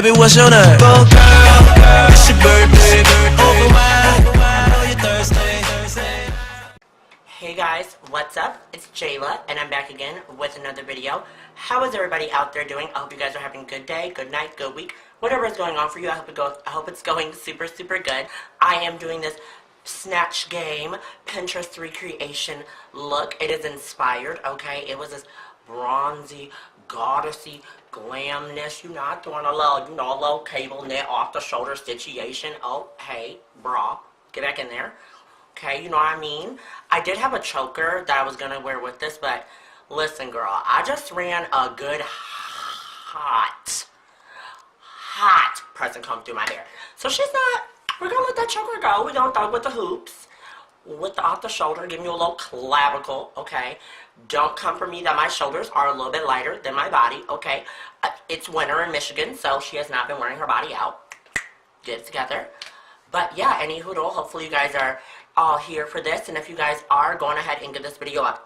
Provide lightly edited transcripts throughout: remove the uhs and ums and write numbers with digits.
baby, what's your name? Go girl, it's your birthday. Open wide, I know you're thirsty. Hey guys, what's up? It's JAYLA, and I'm back again with another video. How is everybody out there doing? I hope you guys are having a good day, good night, good week, whatever is going on for you. I hope it's going super, super good. I am doing this Snatch Game Pinterest recreation look. It is inspired, okay? It was this bronzy, goddessy glamness. You know, I'm doing a little cable knit off the shoulder stitchation. Oh, hey, bra, get back in there. Okay, you know what I mean? I did have a choker that I was gonna wear with this, but listen, girl, I just ran a good hot press and comb through my hair. So we're gonna let that choker go. We're gonna throw with the hoops, with the off the shoulder, give you a little clavicle, okay? Don't come for me that my shoulders are a little bit lighter than my body, okay? It's winter in Michigan, so she has not been wearing her body out. Get it together. But yeah, any hoodle, hopefully you guys are all here for this, and if you guys are, going ahead and give this video a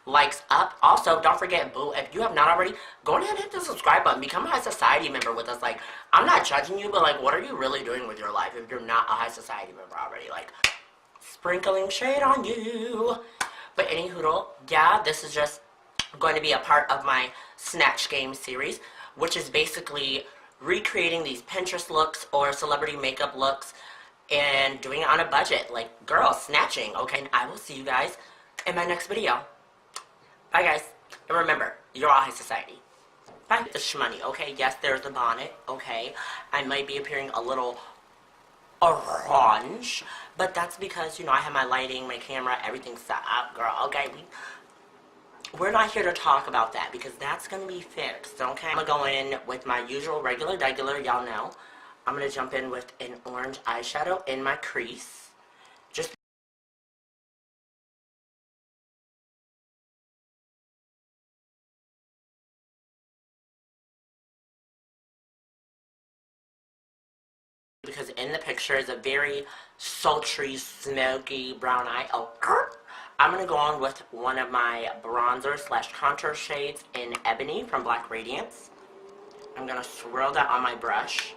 likes up. Also, don't forget, boo, if you have not already, go ahead and hit the subscribe button. Become a high society member with us. Like, I'm not judging you, but like, what are you really doing with your life if you're not a high society member already? Like, sprinkling shade on you. But any hoodle, yeah, this is just going to be a part of my Snatch Game series, which is basically recreating these Pinterest looks or celebrity makeup looks and doing it on a budget. Like, girl, snatching, okay? And I will see you guys in my next video. Bye, guys. And remember, you're all high society. Bye. The shmoney, okay? Yes, there's the bonnet, okay? I might be appearing a little orange, but that's because, you know, I have my lighting, my camera, everything set up, girl, okay? We're not here to talk about that because that's going to be fixed, okay? I'm going to go in with my usual regular, y'all know. I'm going to jump in with an orange eyeshadow in my crease. Just because in the picture is a very sultry, smoky brown eye. Oh, I'm going to go on with one of my bronzer / contour shades in Ebony from Black Radiance. I'm going to swirl that on my brush.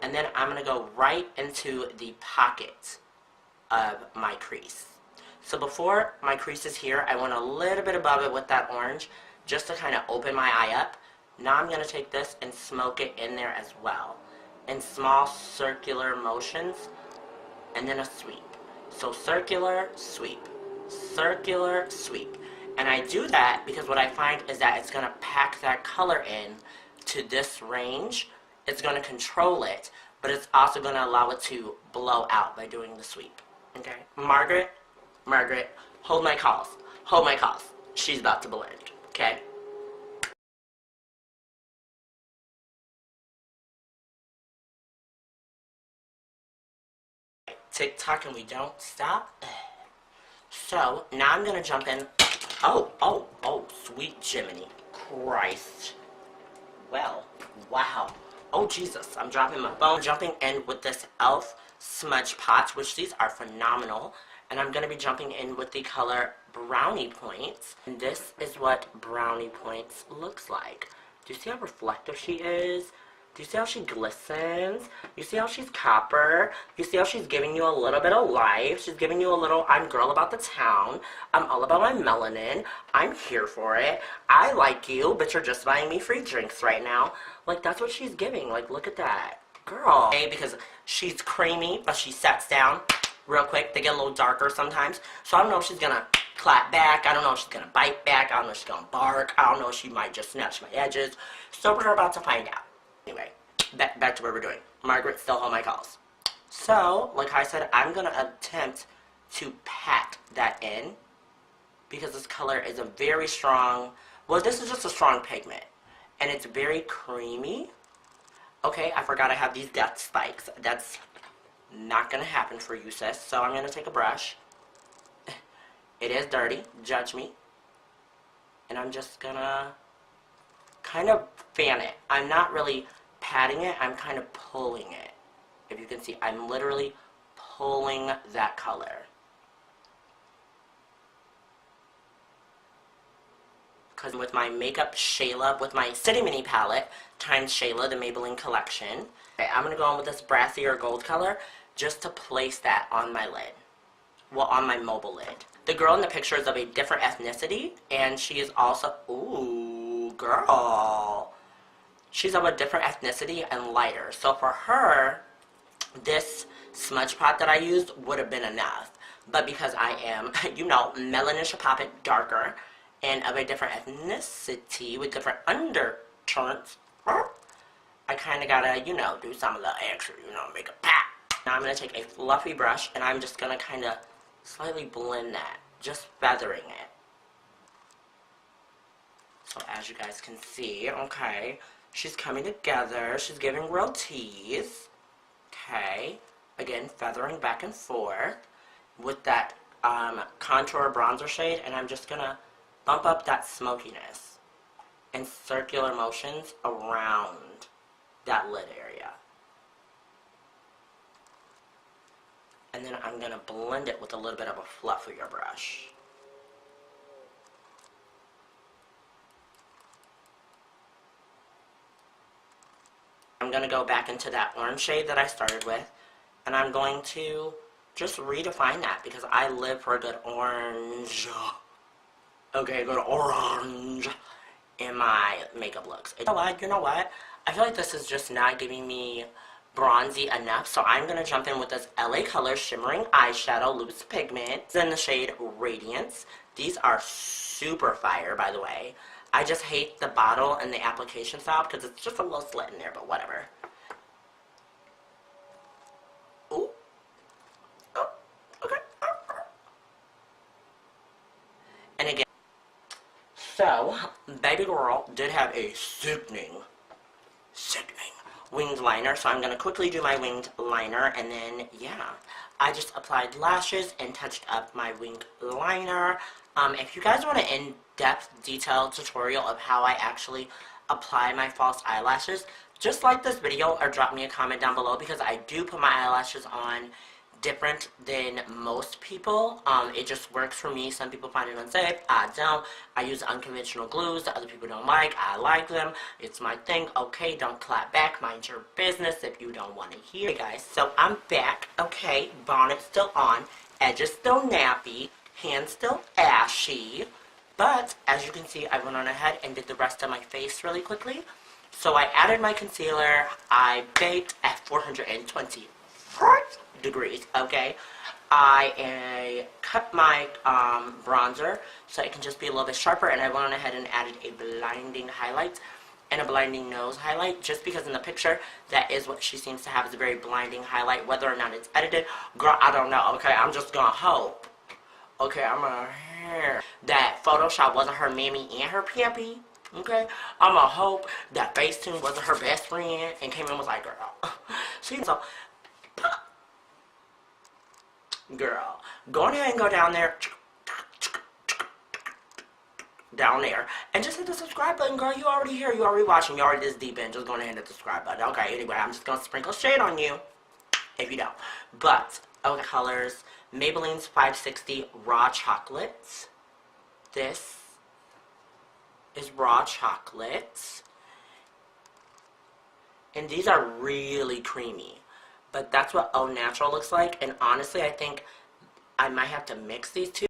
And then I'm going to go right into the pocket of my crease. So before my crease is here, I went a little bit above it with that orange just to kind of open my eye up. Now I'm going to take this and smoke it in there as well, in small circular motions, and then a sweep. So circular, sweep, circular, sweep. And I do that because what I find is that it's going to pack that color in to this range. It's going to control it, but it's also going to allow it to blow out by doing the sweep. Okay? Margaret, hold my calls. Hold my calls. She's about to blend. Okay? Tick-tock and we don't stop. So, now I'm going to jump in. Oh, sweet Jiminy Christ. Well, wow. Oh, Jesus, I'm dropping my phone. Jumping in with this e.l.f. smudge pots, which these are phenomenal. And I'm going to be jumping in with the color Brownie Points. And this is what Brownie Points looks like. Do you see how reflective she is? Do you see how she glistens? You see how she's copper? You see how she's giving you a little bit of life? She's giving you a little, I'm girl about the town. I'm all about my melanin. I'm here for it. I like you, but you're just buying me free drinks right now. Like, that's what she's giving. Like, look at that. Girl. Okay, because she's creamy, but she sets down real quick. They get a little darker sometimes. So I don't know if she's going to clap back. I don't know if she's going to bite back. I don't know if she's going to bark. I don't know if she might just snatch my edges. So we're about to find out. Anyway, back to what we're doing. Margaret, still hold my calls. So, like I said, I'm going to attempt to pat that in because this color is a very strong, well, this is just a strong pigment. And it's very creamy. Okay, I forgot I have these death spikes. That's not going to happen for you, sis. So I'm going to take a brush. It is dirty. Judge me. And I'm just going to kind of fan it. I'm not really patting it, I'm kind of pulling it. If you can see, I'm literally pulling that color. because with my makeup JAYLA, with my City Mini palette times JAYLA, the Maybelline collection. Okay, I'm going to go in with this brassy or gold color just to place that on my lid. Well, on my mobile lid. The girl in the picture is of a different ethnicity, and she is also, ooh, girl. She's of a different ethnicity and lighter. So for her, this smudge pot that I used would have been enough. But because I am, you know, melanin should pop it darker and of a different ethnicity with different undertones, I kind of gotta, you know, do some of the extra, you know, make a pat. Now I'm going to take a fluffy brush and I'm just going to kind of slightly blend that, just feathering it. So as you guys can see, okay, she's coming together, she's giving real tease. Okay, again, feathering back and forth with that contour bronzer shade, and I'm just going to bump up that smokiness in circular motions around that lid area. And then I'm going to blend it with a little bit of a fluffier brush. I'm going to go back into that orange shade that I started with, and I'm going to just redefine that because I live for a good orange. Okay, good orange in my makeup looks. You know what? I feel like this is just not giving me bronzy enough, so I'm going to jump in with this LA Color Shimmering Eyeshadow Loose Pigment. It's in the shade Radiance. These are super fire, by the way. I just hate the bottle and the application style because it's just a little slit in there, but whatever. Ooh. Oh, okay. And again, so, baby girl did have a sickening winged liner, so I'm going to quickly do my winged liner, and then, yeah, I just applied lashes and touched up my winged liner. If you guys want an in-depth, detailed tutorial of how I actually apply my false eyelashes, just like this video or drop me a comment down below, because I do put my eyelashes on different than most people. It just works for me. Some people find it unsafe. I don't. I use unconventional glues that other people don't like. I like them. It's my thing. Okay, don't clap back. Mind your business if you don't want to hear. Hey guys, so I'm back. Okay, bonnet still on. Edges still nappy. Hands still ashy. But, as you can see, I went on ahead and did the rest of my face really quickly. So I added my concealer. I baked at 420 degrees, okay? I cut my bronzer so it can just be a little bit sharper, and I went on ahead and added a blinding highlight and a blinding nose highlight, just because in the picture, that is what she seems to have, is a very blinding highlight. Whether or not it's edited, girl, I don't know, okay? I'm just gonna hope. Okay, I'm gonna hear that Photoshop wasn't her mammy and her pappy. Okay, I'm gonna hope that Facetune wasn't her best friend and came in and was like, girl. So, girl, go ahead and go down there, and just hit the subscribe button, girl. You already here, you already watching, you already this deep in. Just go ahead and hit the subscribe button. Okay, anyway, I'm just gonna sprinkle shade on you if you don't. But, okay, colors. Maybelline's 560 Raw Chocolate. This is Raw Chocolate. And these are really creamy. But that's what Au Natural looks like. And honestly, I think I might have to mix these two.